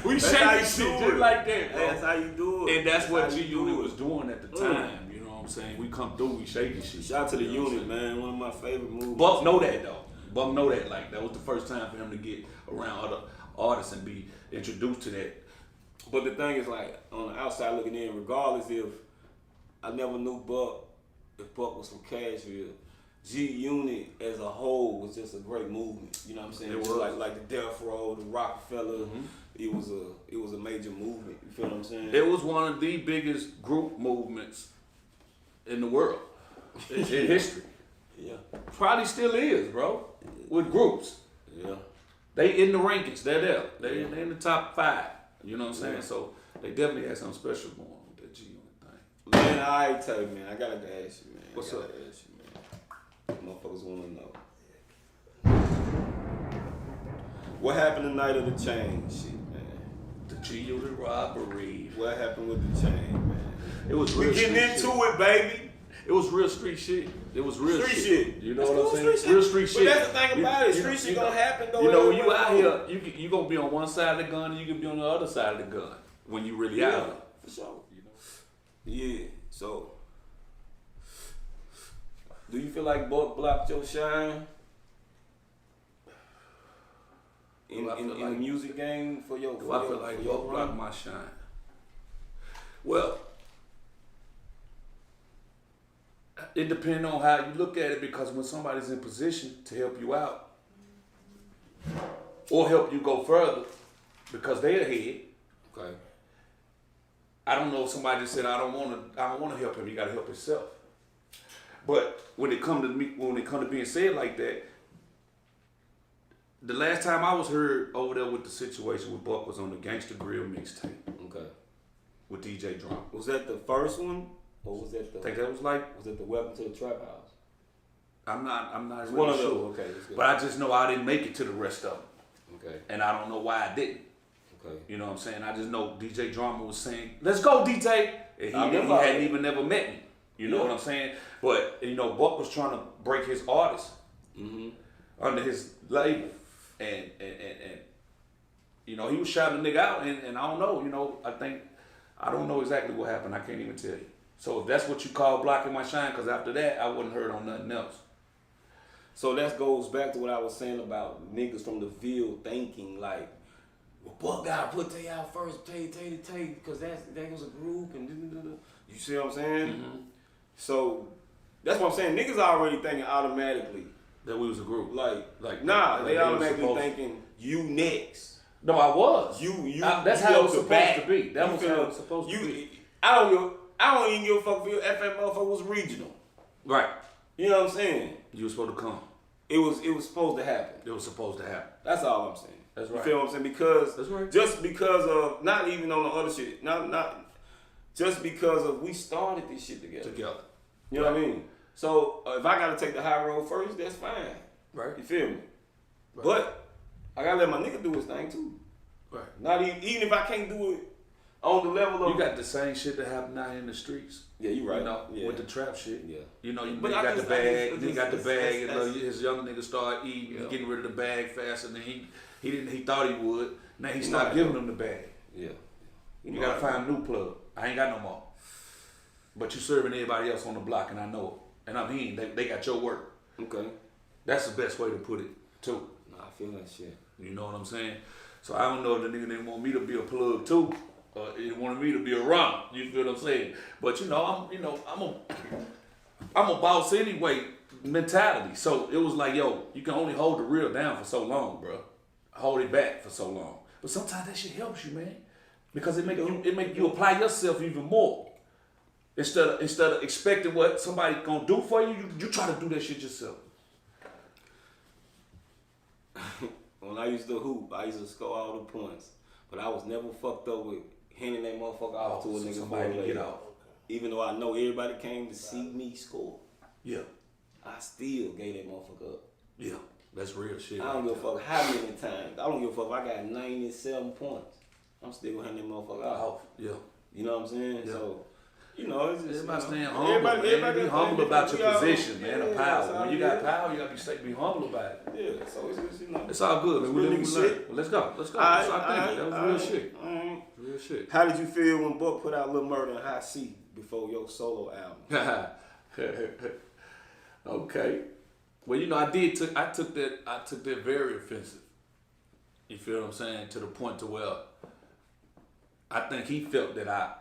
we shaking shit just like that, bro. That's how you do it. And that's what G-Unit was doing at the time. You know what I'm saying? We come through, we shaking shit. Shout out to the unit, man. One of my favorite movies. Buck know that, though. Buck know that. Like, that was the first time for him to get around other artists and be introduced to that. But the thing is, like, on the outside looking in, regardless if I never knew Buck, if Buck was from Cashville, G-Unit as a whole was just a great movement. You know what I'm saying? It was like the Death Row, the Rockefeller. Mm-hmm. It was a major movement. You feel what I'm saying? It was one of the biggest group movements in the world in history. Yeah. Probably still is, bro. With groups. Yeah. They in the rankings. They're there. They in the top 5. You know what I'm saying? Yeah. So they definitely had something special going on with that G-Unit thing. Man, I tell you, man. I gotta ask you, man. What's up? Ask you, man. Motherfuckers want to know. What happened the night of the chain shit, man? The G-Unit robbery. What happened with the chain, man? It was we getting into it, baby. It was real street shit. It was real Street shit. You know That's what I'm cool, saying? street Real shit. street But shit. that's the thing about it. Street shit gonna happen though. You know, when you everywhere out you go. here, you gonna be on one side of the gun and you can be on the other side of the gun when you really out here. For sure. You know? Yeah. So, do you feel like Buck blocked your shine in the music game for your? Do I feel like Buck blocked my shine? Well, it depends on how you look at it, because when somebody's in position to help you out or help you go further because they're ahead. Okay. I don't know if somebody just said I don't want to help him. You got to help yourself. But when it come to being said like that, the last time I was heard over there with the situation with Buck was on the Gangsta Grill mixtape. Okay. With DJ Drama. Was that the first one, or was that the? I think that was like. Was that the Welcome to the Trap House? I'm not really one of sure. those. Okay, that's good. But I just know I didn't make it to the rest of them. Okay. And I don't know why I didn't. Okay. You know what I'm saying? I just know DJ Drama was saying, "Let's go, D-tay," and he hadn't even never met me. You know what I'm saying? But you know, Buck was trying to break his artist under his label, and you know, he was shouting the nigga out, and I don't know. You know, I don't know exactly what happened. I can't even tell you. So if that's what you call blocking my shine, because after that I wasn't heard on nothing else. So that goes back to what I was saying about niggas from the Ville thinking like, well, Buck gotta put Tay out first, Tay, because that was a group, and you see what I'm saying? Mm-hmm. So that's what I'm saying. Niggas already thinking automatically That we was a group. They automatically thinking you next. No, I was. That's how it was supposed to be. That was how it was supposed to be. I don't even give a fuck if that motherfucker was regional. Right. You know what I'm saying? You were supposed to come. It was supposed to happen. It was supposed to happen. That's all I'm saying. That's right. You feel what I'm saying? Because that's right. Just because of not even on the other shit, not just because of we started this shit together. You know what I mean? So if I gotta take the high road first, that's fine. Right. You feel me? Right. But I gotta let my nigga do his thing too. Right. Not even if I can't do it on the level of. You got the same shit that happened out in the streets. Yeah, you right. You know, with the trap shit. Yeah. You know, you But got the bag. He got the bag, that's, and his young nigga started eating, getting rid of the bag faster than he thought he would. Now he stopped giving them the bag. Yeah. You gotta find a new plug. I ain't got no more. But you serving everybody else on the block, and I know it. And I mean, they got your work. Okay. That's the best way to put it, too. Nah, I feel that shit. You know what I'm saying? So I don't know if the nigga didn't want me to be a plug too, or he wanted me to be around. You feel what I'm saying? But I'm a boss anyway mentality. So it was like, yo, you can only hold the real down for so long, bro. Hold it back for so long. But sometimes that shit helps you, man, because it make you apply yourself even more. Instead of expecting what somebody gonna do for you, you try to do that shit yourself. When I used to hoop, I used to score all the points, but I was never fucked up with handing that motherfucker off to a nigga somebody to get off. Even though I know everybody came to see me score. Yeah. I still gave that motherfucker up. Yeah. That's real shit. I don't give a fuck how many times. I don't give a fuck if I got 97 points. I'm still gonna hand that motherfucker off. Yeah. You know what I'm saying? Yeah. So, you know, it's just everybody staying humble. Everybody be humble about your position, man. The power. Yeah, when you got power, you gotta be humble about it. Yeah. So it's just, you know. It's all good, man. We live, we learn. Well, let's go. Let's go. That was real shit. Real shit. How did you feel when Buck put out Lil Murder and Hot C before your solo album? Okay. Well, you know, I took that very offensive. You feel what I'm saying? To the point to where I think he felt that I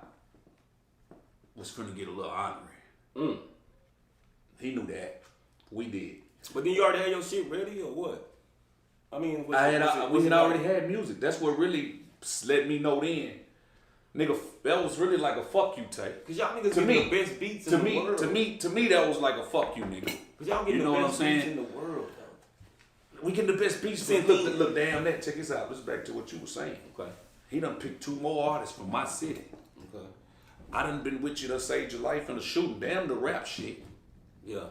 was finna get a little honorary. He knew that. We did. But then you already had your shit ready or what? I mean, we had already had music. That's what really let me know then. Nigga, that was really like a fuck you tape. Cause y'all niggas get the best beats in the world. To me, that was like a fuck you, nigga. Cause y'all get the best beats in the world, though. We get the best beats. Look, damn that. Check this out. This is back to what you were saying. Okay. He done picked 2 more artists from my city. Okay. I done been with you to save your life in the shooting. Damn the rap shit. Yeah.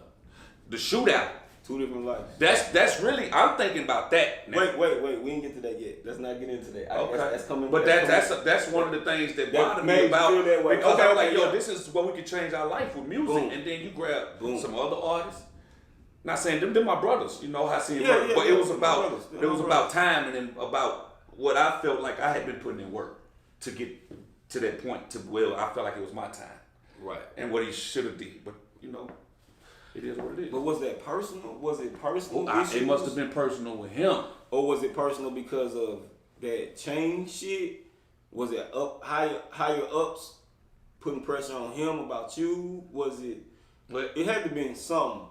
The shootout 2 different lives. That's really, I'm thinking about that now. Wait. We didn't get to that yet. Let's not get into that. Okay. That's coming. But that's one of the things that bothered me made you about feel that way. because Okay, I'm like, okay, yo, yeah. this is what we could change our life with music, Boom. and then you grab Boom. some other artists. Not saying them my brothers, you know, Hasim, Yeah, but yeah, it was my about brothers. They're it my was brothers. about time and then about what I felt like I had been putting in work to get to that point to where I felt like it was my time. Right. And what he should have did, but you know, it is what it is. But was that personal? Was it personal Well, issues? it must have been personal with him. Or was it personal because of that chain shit? Was it higher ups putting pressure on him about you? Was it? But It had to been something.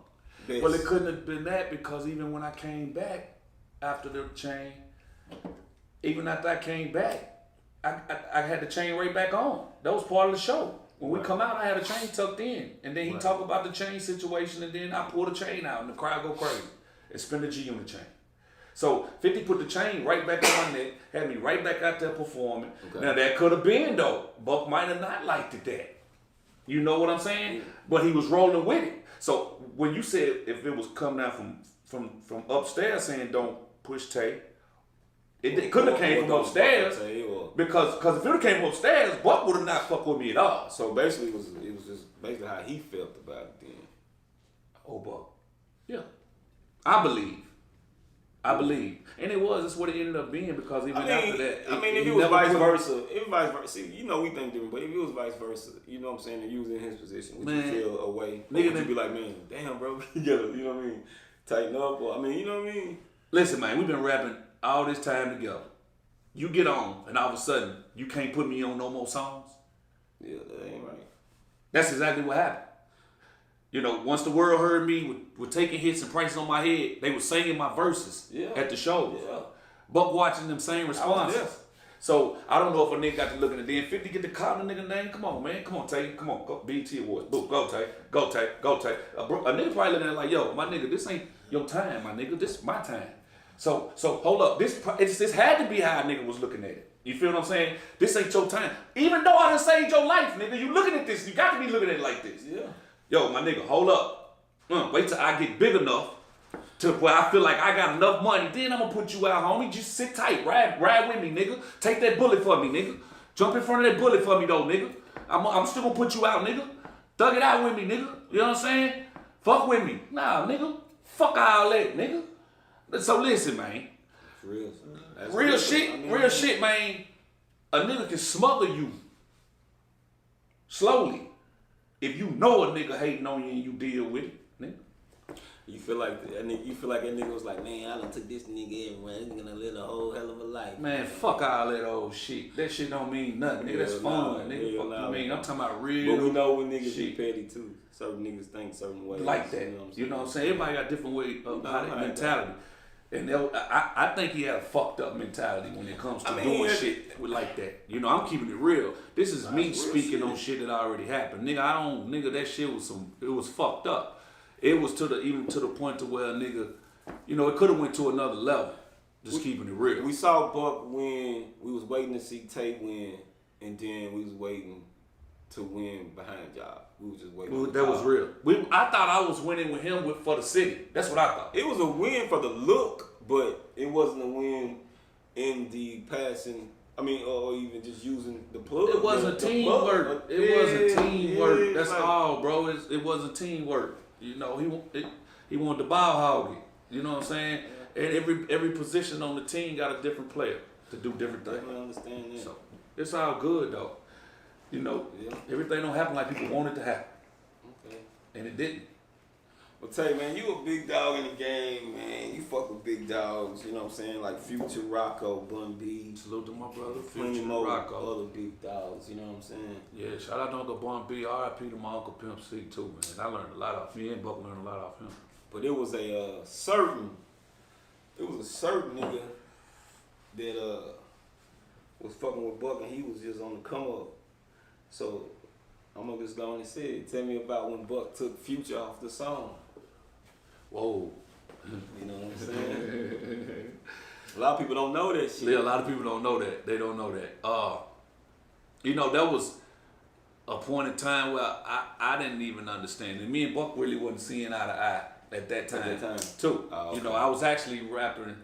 well, it couldn't have been that because even when I came back after the chain, even after I came back, I had the chain right back on. That was part of the show. When we come out, I had a chain tucked in, and then he talk about the chain situation, and then I pull the chain out, and the crowd go crazy. And spin the G on the chain. So 50 put the chain right back on my neck, had me right back out there performing. Okay. Now that could have been though. Buck might have not liked it that. You know what I'm saying? But he was rolling with it. So when you said if it was coming out from upstairs saying don't push Tay, it couldn't have came from upstairs because if it would have came from upstairs, Buck would have not fucked with me at all. So basically, it was just basically how he felt about it then. Oh, Buck. Yeah. I believe. And it's what it ended up being because even after that. If it was vice versa, see, you know, we think different, but if it was vice versa, you know what I'm saying, and you was in his position, would you feel a way? Or would you be like, man, damn, bro, you know what I mean? Tighten up, or, you know what I mean? Listen, man, we've been rapping all this time together. You get on, and all of a sudden, you can't put me on no more songs. Yeah, that ain't right. That's exactly what happened. You know, once the world heard me with taking hits and prices on my head, they were singing my verses at the shows. Yeah. Buck watching them same responses. there. So I don't know if a nigga got to looking at it. Then 50 get to call the nigga name. Come on, man. Come on, Tay. Come on. Go. BT Awards. Boom. Go, Tay. Go, Tay. Go, Tay. A nigga probably looking at it like, yo, my nigga, this ain't your time, my nigga. This is my time. So hold up. This had to be how a nigga was looking at it. You feel what I'm saying? This ain't your time. Even though I done saved your life, nigga, you looking at this. You got to be looking at it like this. Yeah. Yo, my nigga, hold up. Wait till I get big enough to where I feel like I got enough money. Then I'm gonna put you out, homie. Just sit tight. Ride with me, nigga. Take that bullet for me, nigga. Jump in front of that bullet for me, though, nigga. I'm still gonna put you out, nigga. Thug it out with me, nigga. You know what I'm saying? Fuck with me. Nah, nigga. Fuck all that, nigga. So listen, man. Real, Real shit, man. A nigga can smother you slowly if you know a nigga hating on you and you deal with it, nigga. You feel like that nigga was like, man, I done took this nigga everywhere. This nigga gonna live a whole hell of a life. Man, fuck all that old shit. That shit don't mean nothing, nigga. That's fun, nigga. Fuck you mean. I'm talking about real. But we know when niggas shit. be petty too. Certain niggas think certain ways. Like that. You know what I'm saying? Everybody got different way of mentality. And I think he had a fucked up mentality when it comes to doing shit like that. You know, I'm keeping it real. This is me speaking on shit that already happened. Nigga, that shit was it was fucked up. It was even to the point to where a nigga, you know, it could have went to another level. Just keeping it real. We saw Buck win. We was waiting to see Tay win, and then we was waiting to win behind Job. We was just waiting. That was real. I thought I was winning with him for the city. That's what I thought. It was a win for the look, but it wasn't a win in the passing. I mean, or even just using the plug. It wasn't teamwork. It wasn't teamwork. That's all, bro. It wasn't teamwork. You know, he wanted to ball hog it. You know what I'm saying? And every position on the team got a different player to do different things. I understand that. So it's all good though. You know, everything don't happen like people want it to happen. Okay. And it didn't. Well, Tay, man, you a big dog in the game, man. You fuck with big dogs, you know what I'm saying? Like Future, Rocco, Bun B. Salute to my brother, Future, Future, Rocco. Other big dogs, you know what I'm saying? Yeah, shout out to Uncle Bun B. R.I.P. to my Uncle Pimp C too, man. I learned a lot off me and Buck learned a lot off him. But it was a certain nigga that was fucking with Buck, and he was just on the come up. So I'm gonna just go on and say it. Tell me about when Buck took Future off the song. Whoa. You know what I'm saying? A lot of people don't know that shit. Yeah, a lot of people don't know that. They don't know that. You know, that was a point in time where I didn't even understand it. Me and Buck really wasn't seeing eye to eye at that time, too. Oh, okay. You know, I was actually rapping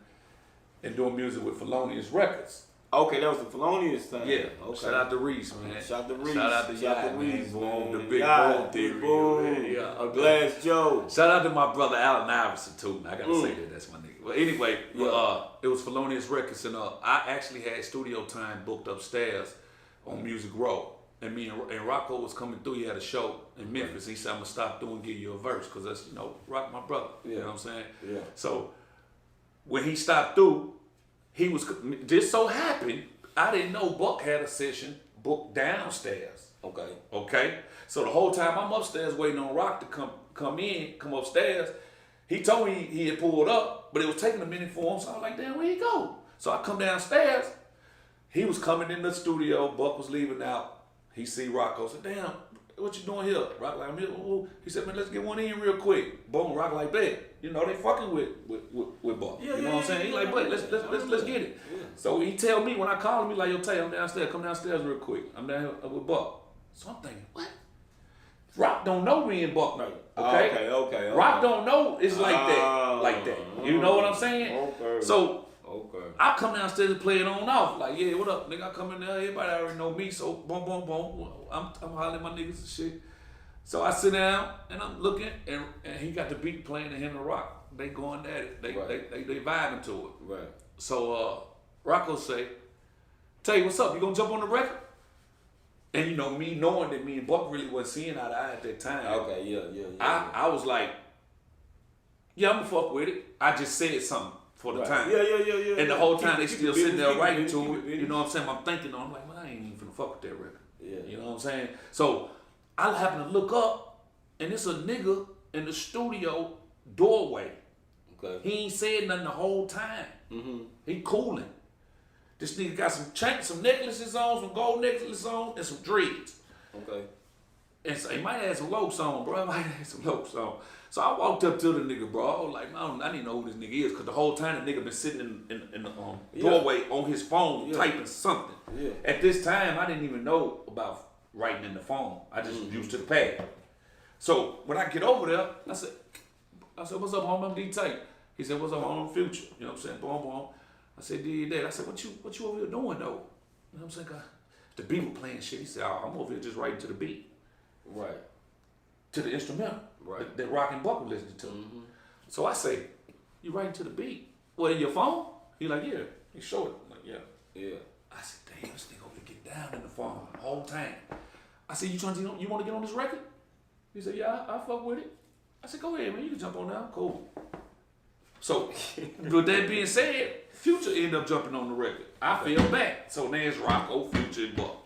and doing music with Felonious Records. Okay, that was the Felonious thing. Yeah. Okay. Shout out to Reese, man. Shout out to Reese. Shout out to Shout out to Yai, Reese, man. The man. big Yai, boom big theory. boom. Yeah. Glass Joe. Shout out to my brother Allen Iverson too. I gotta say that, that's my nigga. But anyway, it was Felonious Records, and I actually had studio time booked upstairs on Music Row. And me and Rocco was coming through. He had a show in Memphis. He said, "I'm gonna stop doing, give you a verse, cause that's Rock my brother." You know what I'm saying? Yeah. So when he stopped through, he was just so happened. I didn't know Buck had a session booked downstairs. Okay. So the whole time I'm upstairs waiting on Rock to come upstairs. He told me he had pulled up, but it was taking a minute for him. So I was like, damn, where he go? So I come downstairs. He was coming in the studio. Buck was leaving out. He see Rocco. Said, damn, what you doing here? Rock like, I'm here. Ooh. He said, man, let's get one in real quick. Boom, Rock like that. You know, they fucking with Buck. You know what I'm saying? He like, but let's get it. Yeah. So he tell me when I call him, he like, yo, Tay, I'm downstairs. Come downstairs real quick. I'm down here with Buck. So I'm thinking, what? Rock don't know me and Buck night. Okay. Rock don't know it's like that. You know what I'm saying? Okay. So I come downstairs and play it on off. Like, yeah, what up, nigga? I come in there, everybody already know me, so boom, boom, boom. I'm hollering at my niggas and shit. So I sit down and I'm looking, and he got the beat playing and him and Rock. They going at it. They vibing to it. Right. So Rocco say, Tay, what's up? You gonna jump on the record? And you know, me knowing that me and Buck really wasn't seeing eye to eye at that time. Okay, yeah. I was like, yeah, I'm gonna fuck with it. I just said something for the time. Yeah. And the whole time they still sitting there writing to it. You know what I'm saying? I'm thinking, I'm like, man, I ain't even finna fuck with that record. Yeah. You know what I'm saying? So I happen to look up, and it's a nigga in the studio doorway. Okay. He ain't said nothing the whole time. Mm-hmm. He cooling. This nigga got some necklaces on, some gold necklaces on, and some dreads. Okay. And so he might have some Lokes on, bro. He might have some Lokes on. So I walked up to the nigga, bro. I was like, I didn't know who this nigga is, because the whole time the nigga been sitting in the doorway on his phone typing something. Yeah. At this time, I didn't even know about writing in the phone. I just used to the pad. So when I get over there, I said, what's up, homie? I'm D-tay. He said, what's up, homie? I'm Future. You know what I'm saying? Boom, boom. I said, D-day. I said, what you over here doing, though? You know what I'm saying? The beat was playing shit. He said, I'm over here just writing to the beat. Right. To the instrumental. Right. That Rock and Buck was listening to. Mm-hmm. So I say, you writing to the beat? Well, in your phone? He like, yeah. He showed it. I'm like, yeah. Yeah. I said, damn, this nigga over here get down in the phone the whole time. I said, you want to get on this record? He said, yeah, I fuck with it. I said, go ahead, man. You can jump on now. Cool. So, with that being said, Future ended up jumping on the record. I fell back. So now it's Rocco, Future, and Buck.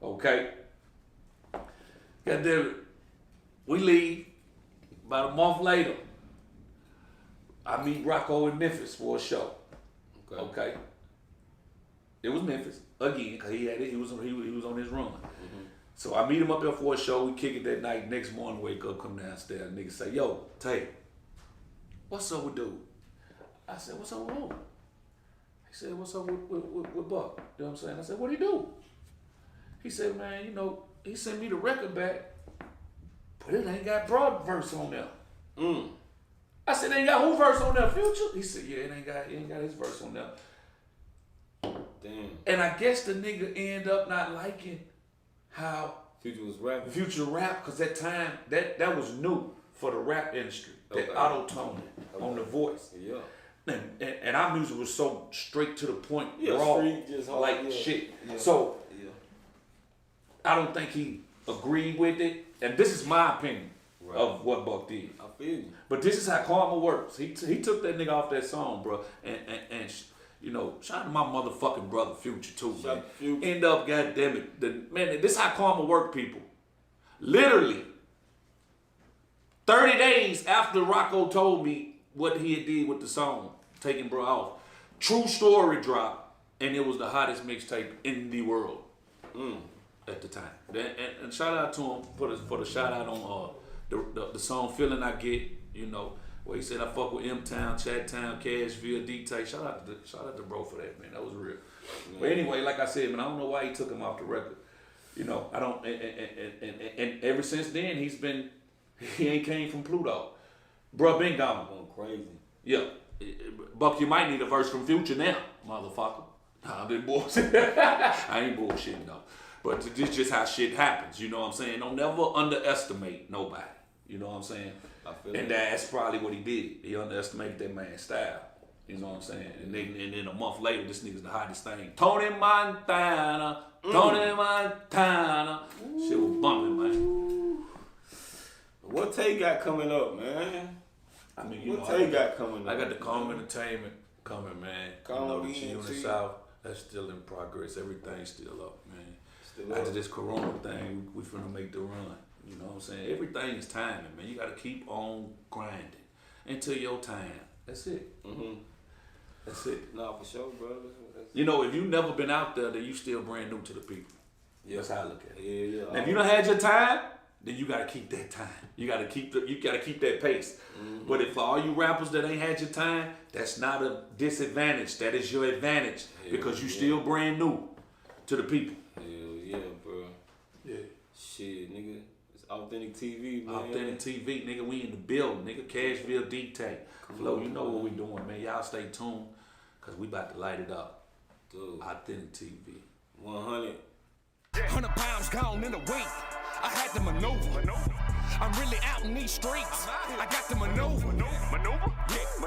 Okay. Goddamn it. We leave. About a month later, I meet Rocco in Memphis for a show. Okay. It was Memphis again, because he was on his run. Mm-hmm. So I meet him up there for a show. We kick it that night. Next morning, wake up, come downstairs. Nigga say, yo, Tay, what's up with dude? I said, what's up with who? He said, what's up with Buck? You know what I'm saying? I said, what'd he do? He said, man, he sent me the record back, but it ain't got broad verse on there. I said, it ain't got who verse on there, Future? He said, yeah, it ain't got his verse on there. Damn. And I guess the nigga end up not liking how Future was rapping. Future rap, because that time, that was new for the rap industry. That auto-tone on the voice. Yeah. And our music was so straight to the point, Yeah, raw, street, just hard, like shit. Yeah. So, I don't think he agreed with it. And this is my opinion of what Buck did. I feel you. But this is how karma works. He took that nigga off that song, bro. And shout out to my motherfucking brother Future too, man. Future. End up, goddamn it, man. This is how karma work, people. Literally, 30 days after Rocco told me what he had did with the song, Taking Bro Off, True Story dropped, and it was the hottest mixtape in the world at the time. And shout out to him for the shout out on the song Feeling I Get, where he said I fuck with M-Town, Chat-Town, Cashville, D-tay. Shout out to bro for that, man. That was real. Yeah. But anyway, like I said, man, I don't know why he took him off the record. I don't, and ever since then he ain't came from Pluto. Bruh been gone. Going crazy. Yeah. Buck, you might need a verse from Future now, motherfucker. Nah, I'm just bullshit. I ain't bullshitting though. But this just how shit happens, you know what I'm saying? Don't never underestimate nobody. You know what I'm saying? I feel And that. that's probably what he did. He underestimated that man's style. You know what I'm saying? And then a month later, this nigga's the hottest thing. Tony Montana. Tony Montana. Shit was bumping, man. What Tay got coming up, man? I mean, you What know, Tay got coming up? I got the Calm Entertainment coming, man. Calm you know, the G ENT. Unit South, that's still in progress. Everything's still up, man. Still After up. this Corona thing, we finna make the run. You know what I'm saying? Everything is timing, man. You gotta keep on grinding until your time. That's it. Mm-hmm. That's it. Nah, for sure, bro. That's You know, if you never been out there, then you still brand new to the people. Yeah. That's how I look at it. Yeah. Now, if you done had your time, then you gotta keep that time. You gotta keep that pace. Mm-hmm. But if for all you rappers that ain't had your time, that's not a disadvantage. That is your advantage because you still brand new to the people. Hell yeah, bro. Yeah. Shit, nigga. It's Authentic TV, man. Authentic TV, nigga. We in the building, nigga. Cashville, D-tay. Flo, you know what we doing, man. Y'all stay tuned because we about to light it up. Dude. Authentic TV. 100. 100 pounds gone in a week. I had to maneuver. I'm really out in these streets. I got to maneuver. Yeah.